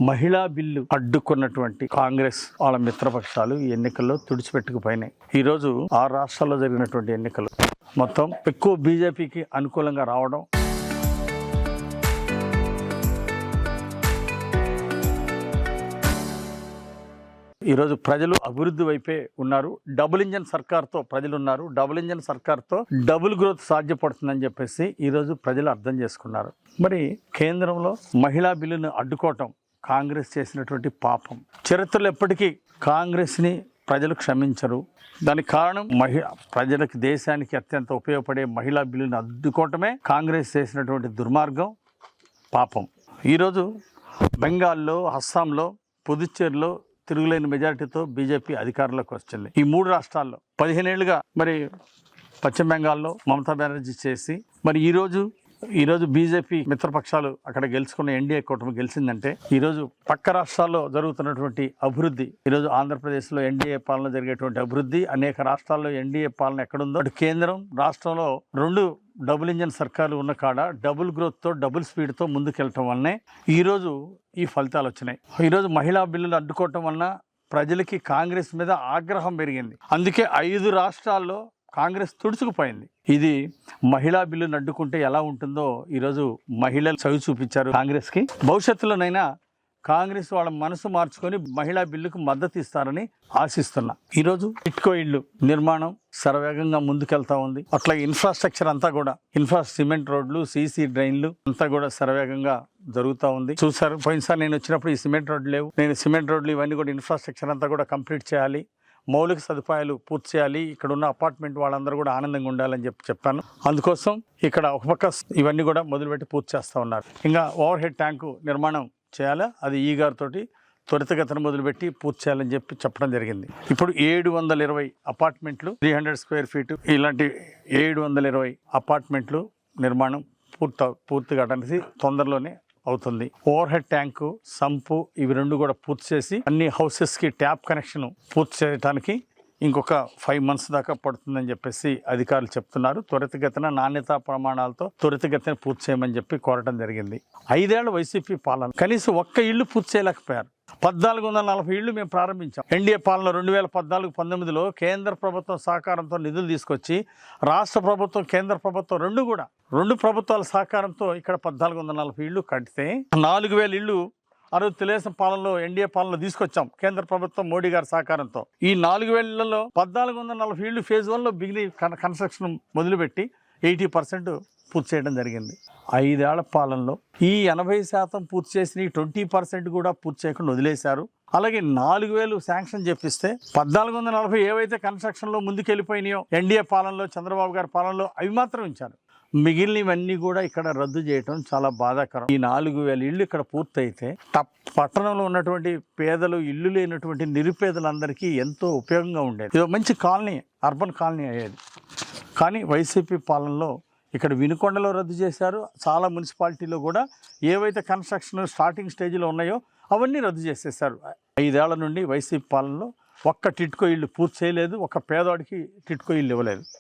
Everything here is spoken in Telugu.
మహిళా బిల్లు అడ్డుకున్నటువంటి కాంగ్రెస్ వాళ్ళ మిత్రపక్షాలు ఈ ఎన్నికల్లో తుడిచిపెట్టుకుపోయినాయి. ఈరోజు 6 రాష్ట్రాల్లో జరిగినటువంటి ఎన్నికలు మొత్తం ఎక్కువ బీజేపీకి అనుకూలంగా రావడం, ఈరోజు ప్రజలు అభివృద్ధి వైపే ఉన్నారు. డబుల్ ఇంజన్ సర్కార్తో ప్రజలు ఉన్నారు. డబుల్ ఇంజన్ సర్కార్తో డబుల్ గ్రోత్ సాధ్యపడుతుందని చెప్పేసి ఈరోజు ప్రజలు అర్థం చేసుకున్నారు. మరి కేంద్రంలో మహిళా బిల్లును అడ్డుకోవటం కాంగ్రెస్ చేసినటువంటి పాపం. చరిత్రలో ఎప్పటికీ కాంగ్రెస్ని ప్రజలు క్షమించరు. దానికి కారణం ప్రజలకు, దేశానికి అత్యంత ఉపయోగపడే మహిళా బిల్లును అడ్డుకోవటమే కాంగ్రెస్ చేసినటువంటి దుర్మార్గం, పాపం. ఈరోజు బెంగాల్లో, అస్సాంలో, పుదుచ్చేరిలో తిరుగులేని మెజారిటీతో బీజేపీ అధికారంలోకి వచ్చింది. ఈ 3 రాష్ట్రాల్లో 15 ఏళ్లుగా మరి పశ్చిమ బెంగాల్లో మమతా బెనర్జీ చేసి మరి ఈరోజు బీజేపీ మిత్రపక్షాలు అక్కడ గెలుచుకున్న ఎన్డీఏ కూటమి గెలిచిందంటే ఈరోజు పక్క రాష్ట్రాల్లో జరుగుతున్నటువంటి అభివృద్ధి, ఈరోజు ఆంధ్రప్రదేశ్లో ఎన్డీఏ పాలన జరిగేటువంటి అభివృద్ధి, అనేక రాష్ట్రాల్లో ఎన్డీఏ పాలన ఎక్కడుందో అటు కేంద్రం, రాష్ట్రంలో 2 డబుల్ ఇంజన్ సర్కార్లు ఉన్న కాడ డబుల్ గ్రోత్తో, డబుల్ స్పీడ్తో ముందుకెళ్ళటం వల్లనే ఈరోజు ఈ ఫలితాలు వచ్చినాయి. ఈరోజు మహిళా బిల్లులు అడ్డుకోవటం వలన ప్రజలకి కాంగ్రెస్ మీద ఆగ్రహం పెరిగింది. అందుకే 5 రాష్ట్రాల్లో కాంగ్రెస్ తుడుచుకుపోయింది. ఇది మహిళా బిల్లును అడ్డుకుంటే ఎలా ఉంటుందో ఈరోజు మహిళలు చవి చూపించారు కాంగ్రెస్కి. భవిష్యత్తులోనైనా కాంగ్రెస్ వాళ్ళ మనసు మార్చుకొని మహిళా బిల్లుకు మద్దతు ఇస్తారని ఆశిస్తున్నా. ఈరోజు టిట్కో ఇళ్లు నిర్మాణం శరవేగంగా ముందుకెళ్తా ఉంది. అట్లా ఇన్ఫ్రాస్ట్రక్చర్ అంతా కూడా సిమెంట్ రోడ్లు, సీసీ డ్రైన్లు అంతా కూడా శరవేగంగా జరుగుతూ ఉంది. చూసారు, పోయినసారి నేను వచ్చినప్పుడు ఈ సిమెంట్ రోడ్లు లేవు. నేను సిమెంట్ రోడ్లు ఇవన్నీ కూడా ఇన్ఫ్రాస్ట్రక్చర్ అంతా కూడా కంప్లీట్ చేయాలి, మౌలిక సదుపాయాలు పూర్తి చేయాలి, ఇక్కడ ఉన్న అపార్ట్మెంట్ వాళ్ళందరూ కూడా ఆనందంగా ఉండాలని చెప్పాను. అందుకోసం ఇక్కడ ఒక పక్క ఇవన్నీ కూడా మొదలుపెట్టి పూర్తి చేస్తూ ఉన్నారు. ఇంకా ఓవర్ హెడ్ ట్యాంకు నిర్మాణం చేయాలా, అది ఈ గారితోటి త్వరితగతిన మొదలుపెట్టి పూర్తి చేయాలని చెప్పడం జరిగింది. ఇప్పుడు 720 అపార్ట్మెంట్లు, 300 స్క్వేర్ ఫీట్, ఇలాంటి 720 అపార్ట్మెంట్లు నిర్మాణం పూర్తి కావడానికి తొందరలోనే అవుతుంది. ఓవర్ హెడ్ ట్యాంకు, సంపు ఇవి 2 కూడా పూర్తి చేసి అన్ని హౌసెస్కి ట్యాప్ కనెక్షన్ పూర్తి చేయడానికి ఇంకొక 5 months దాకా పడుతుందని చెప్పేసి అధికారులు చెప్తున్నారు. త్వరితగతిన నాణ్యతా ప్రమాణాలతో త్వరితగతిన పూర్తి చేయమని చెప్పి కోరటం జరిగింది. 5 ఏళ్ల వైసీపీ పాలన కనీసం ఒక్క ఇల్లు పూర్తి చేయలేకపోయారు. 1440 ఇళ్లు మేము ప్రారంభించాం. ఎన్డీఏ పాలన 2014-19లో కేంద్ర ప్రభుత్వం సహకారంతో నిధులు తీసుకొచ్చి రాష్ట్ర ప్రభుత్వం, కేంద్ర ప్రభుత్వం రెండు ప్రభుత్వాల సహకారంతో ఇక్కడ 1440 ఇళ్లు కడితే 4000 ఇళ్లు తెలుగుదేశం పాలనలో, ఎన్డీఏ పాలనలో తీసుకొచ్చాం కేంద్ర ప్రభుత్వం మోడీ గారి సహకారంతో. ఈ 4000 ఇళ్లలో 1440 ఇళ్లు ఫేజ్ 1లో బిగిని కన్స్ట్రక్షన్ మొదలుపెట్టి 80% పూర్తి చేయడం జరిగింది. 5 ఏళ్ల పాలనలో ఈ 80% పూర్తి చేసిన 20% కూడా పూర్తి చేయకుండా వదిలేశారు. అలాగే 4000 శాంక్షన్ చేపిస్తే 1440 ఏవైతే కన్స్ట్రక్షన్లో ముందుకెళ్ళిపోయినాయో ఎన్డీఏ పాలనలో, చంద్రబాబు గారి పాలనలో అవి మాత్రం ఉంచారు. మిగిలినవన్నీ కూడా ఇక్కడ రద్దు చేయటం చాలా బాధాకరం. ఈ 4000 ఇళ్ళు ఇక్కడ పూర్తయితే పట్టణంలో ఉన్నటువంటి పేదలు, ఇల్లు లేనటువంటి నిరుపేదలందరికీ ఎంతో ఉపయోగంగా ఉండేది. ఇది మంచి కాలనీ, అర్బన్ కాలనీ అయ్యేది. కానీ వైసీపీ పాలనలో ఇక్కడ వినుకొండలో రద్దు చేశారు. చాలా మున్సిపాలిటీలో కూడా ఏవైతే కన్స్ట్రక్షన్ స్టార్టింగ్ స్టేజ్లో ఉన్నాయో అవన్నీ రద్దు చేసేసారు. 5 ఏళ్ల నుండి వైసీపీ పాలనలో ఒక్క టిట్కో ఇల్లు పూర్తి చేయలేదు, ఒక్క పేదవాడికి టిట్కో ఇల్లు ఇవ్వలేదు.